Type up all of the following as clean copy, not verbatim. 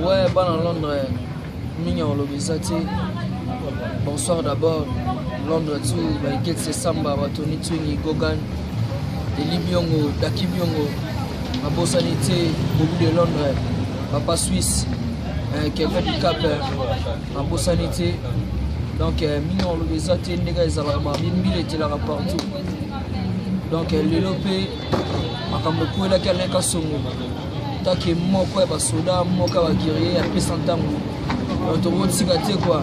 Ouais, bah dans Londres, mignon le visati. Bonsoir d'abord. Londres, tu vas y c'est Samba, Tony Twingy, Gogan, Eli Biongo, Daki Biongo, ma bossanité, beaucoup de Londres, Papa Suisse, Kevin du Cap, ma bossanité. Donc, mignon le visati, les gars, ils avaient mis était là partout. Donc, l'élopé, ma cambo, la calèque songo. Taki moko ya soda moko ya guerrier ya pesantango to rotigate quoi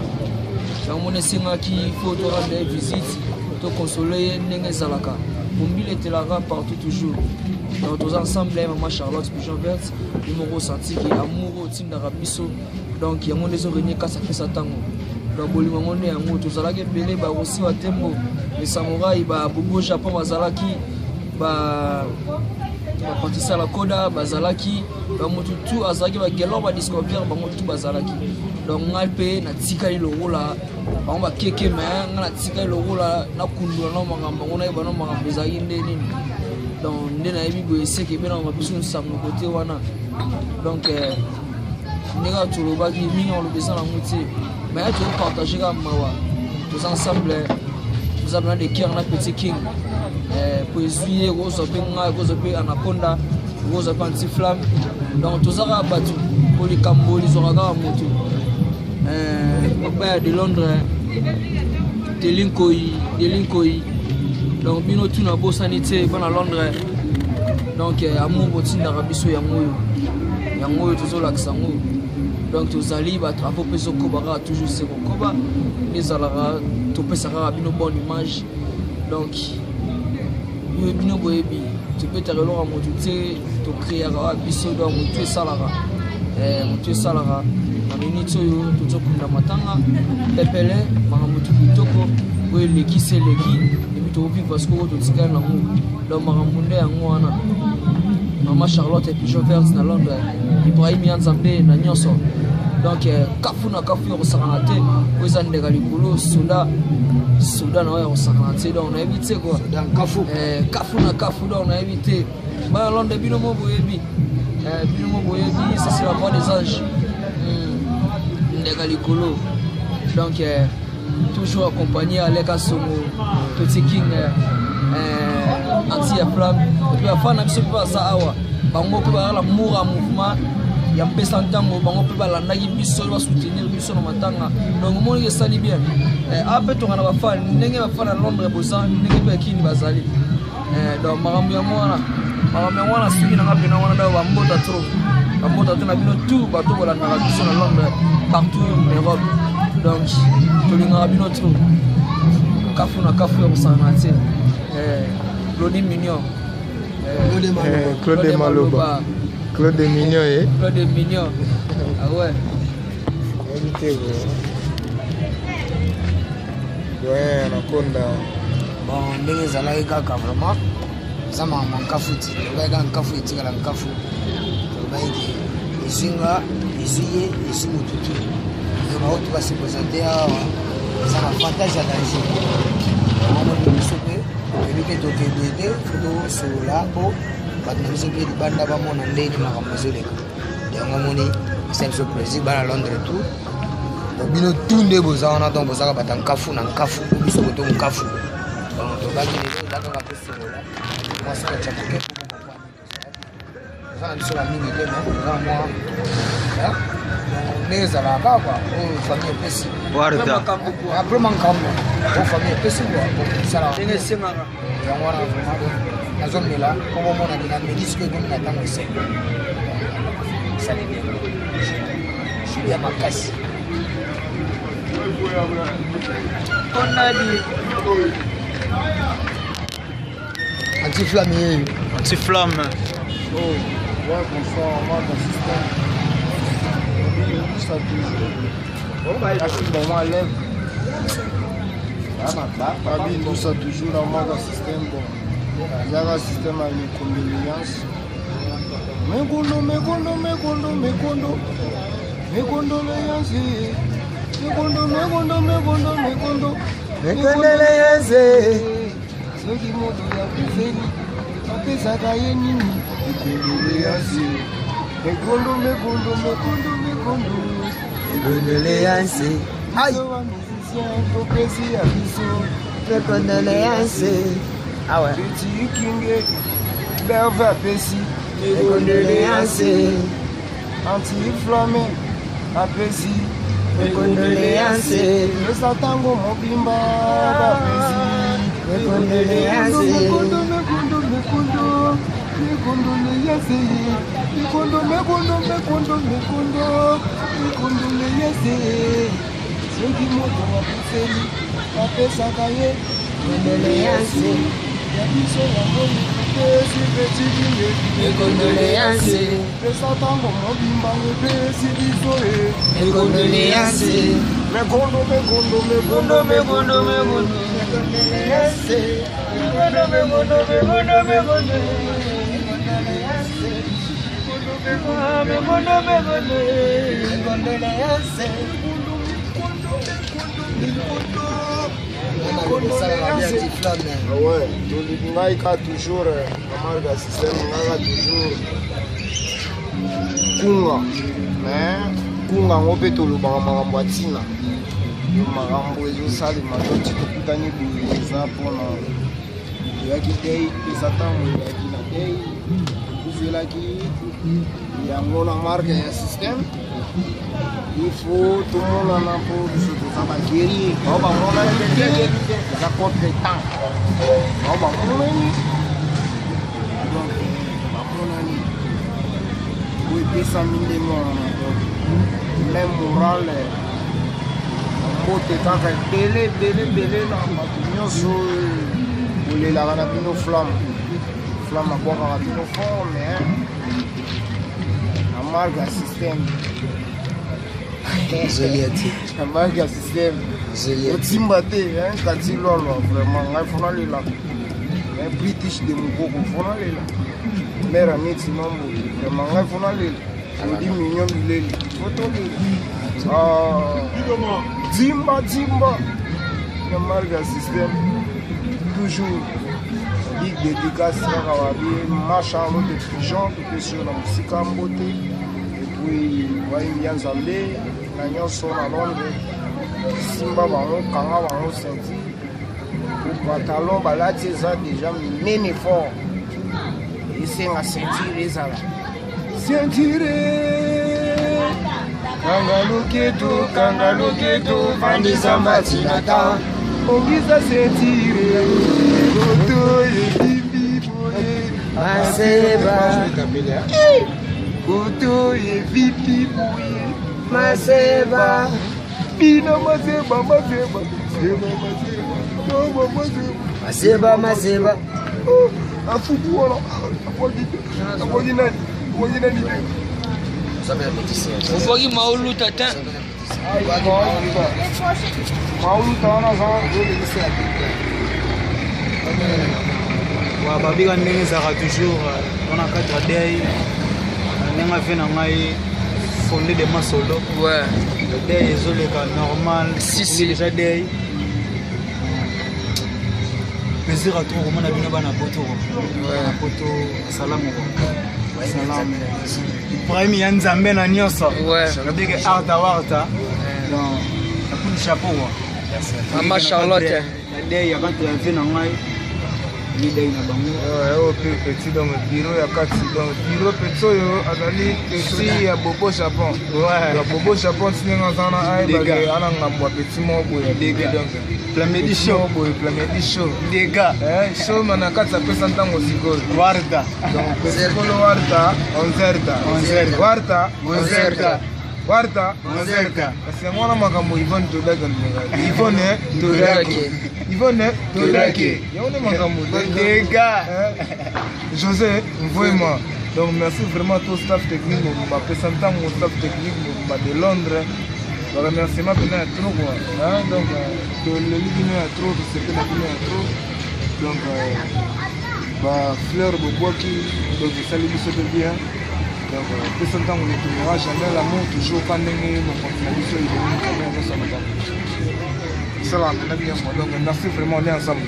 yango nesinga ki faut to rendre visite to consoler ndenge zalaka mombile etelaka partout toujours donc tous ensemble maman Charlotte Pigeon Verte numéro senti ki amoureux tindaka biso donc yango ndezo renier kasa pesantango donc bolimo ngonde yango to zalaka belé ba aussi wa tembo les samouraï ba bobo Japon bazalaki ba partisa la koda bazalaki ba mutu tout azaki ba gelo ba discover ba mutu bazalaki donc ngalpe na tikali lokola ba ba keke mais ngala tikali lokola na kundula no makambo ngona ba no makambo ezaki ndeni donc ndena yebi bo eseke be na mabiso nsamno côté wana donc nega tuloba ki mignon le besoin la mutu mais tu partager comme mawa tous ensemble nous avons des cœurs na petit king poésie rose benga rose be anaconda rose anti-flamme donc tous ça battu pour les cambo les oraga moto papa de Londres de Lincoln donc bino tuna bo sanité bana Londres donc amour botinda rabiso yango tous la ksango donc tous ali ba trapo peso kobara toujours c'est koba les alara to pesara bino bonne image donc bino boyebi tu peux te reloir à mon tuté to créer à biso do mon tué salara na minute yo to kunda matanga pepele maramutu kitoko boye leki seleki et puis to vivre parce que to tikana na mu do maramunde yango wana maman Charlotte et puis Jovers na Londres Ibrahim Yanzambe na nyonso donc kafuna kafu yo sakanate ozande galikulu Soudan na yo sakanate donc on a évité quoi dans kafu donc on a évité ba Londres bino mo boyebi ça c'est la voix des anges galikulu donc toujours accompagné à Leka Songo petit king anti-flamme et puis afin na biso pa ça awa bango pe ba la moura mouvement ya pesa ntango bango pe ba landaki biso ba soutenir biso na matanga donc moni ke sali bien ape to ngana ba fan ndenge ba fan na Londres bosan ndenge pe kini bazali donc marambo ya mwana siki na ngape na wana da ba mbota trop na bino tout bato bola na biso na Londres partout en Europe donc to linga bino trop kafu ya sanate Claude Mignon Claude Maloba Claude Mignon ah ouais ouais anaconda bon ndenge zalaki kaka vraiment ça m'a mankafuti lobaka nkafuti kala nkafu lobaki ezinga eziye ezimututu et ba autre va se présenter ça m'a fantasme à danger on va se sauver et que to kebede photo sur là pour ba nous que banda ba mona ndeni makamazoleka donc moni c'est surprise ba Londres tout bino tunde bozana donc bozaka batankafu na nkafu biso ko to nkafu donc to baki les là donc après c'est là moi c'est que chaque ça sur la minute de moi neza la baba o famille pesi guarda après mankambo o famille pesi quoi ça la ndenge sema ya mwana vraiment na zone là comme on a dit la médisque comme na tango c'est ça les bien je suis bien makasi on a dit anti-flamme oh ouais bonsoir moi d'assistant ça toujours bon moi lève tout ça toujours dans mon système bon il y a un système avec condoléances bapesaka ye nini ekondoleyanse mekondo Condoléances. biso bamusicien topesi ya biso Condoléances. Ah ouais. petit kinge berve apesi Condoléances. anti-flamme apesi Condoléances. esa ntango mobimba bapesi Condoléances. soki moto apeseli apesaka ye Condoléances. ya biso yango epesi petikinge Condoléances. pesa ntango mobimba epesi biso e Condoléances. mekondo ouais tolingi ngai ka toujours amarga système ngaka toujours kunga mais kunga yango mpe tolobaka makambo ya ntina makambo ezosalema toti tokutani boye eza mpona oyaki tei pesa ntango oyaki na tei okufelaki yango na marke ya système il faut tomonana mpo biso toza baguerrier bao bamonani eza contre temps bao bamonani donc bamonani po epesami ndenge wana donc même morale mbote kaka ebele na bato nyonso olelaka na bino flamme abwakaka bino fort mais na marque ya système na marque ya système otimba te kati lwalwa vraiment ngai fona lela british de mokoko fona lela mare aneti mambo vraiment ngai fona lela odi mignon bileli fotolela dimba na marque ya système toujours big dédicace kaka babi ma charlotte pigeon topesi yo na mosika mbote epuis bayimbi ya nzambe na nyonso na londres simba bango kanga bango ceinture pantalon balati eza déjà minene fort esenga ceinture ezala ceinture kanga loketo vandisa matinata ongisa ceinture koto yebibi boye Maseba. koto yebibi boye Maseba. bina maseba Maseba. afuku wana akoki nani Ovoki maulu tata. mauluta wana babika ndenge ezalaka toujours wana cadre dei ndenge afe na ngai fondé de masolo Ouais. dei ezoleka normal Si. déjà dei plaisir a trop komona bino bana poto bana poto salamoko salam ibrahim ya nzambe na nyonso Ouais. abike arta donc akuni chapeau Mama Charlotte. dei yakati afe na ngai midei na bango oyo mpe petit donc biro ya kati donc biro petit oyo azali petit ya bobo japon ya bobo japon ndenge aza na ayebake ana ngambo ya petit moko boye dega donc plamedi show boye plamedi show dega show na kati apesa ntango sikoyo warda donc pesikolo warta 11h warta kasi yango wana makambo ivone todaka ivone todake yango nde makambo dega José Mvoema donc merci vraiment tout staff technique bapesa ntango staff technique de Londres baremerciement mpena ya trop quoi donc toleli bino ya trop tosepela bino ya trop donc bafleur bobwaki donc esali biso mpe bien donc pesa ntango ne tournera jamais l'amour toujours pa ndenge mokonzi na biso elongi nyonso makambo esala mpena bien donc merci vraiment on est ensemble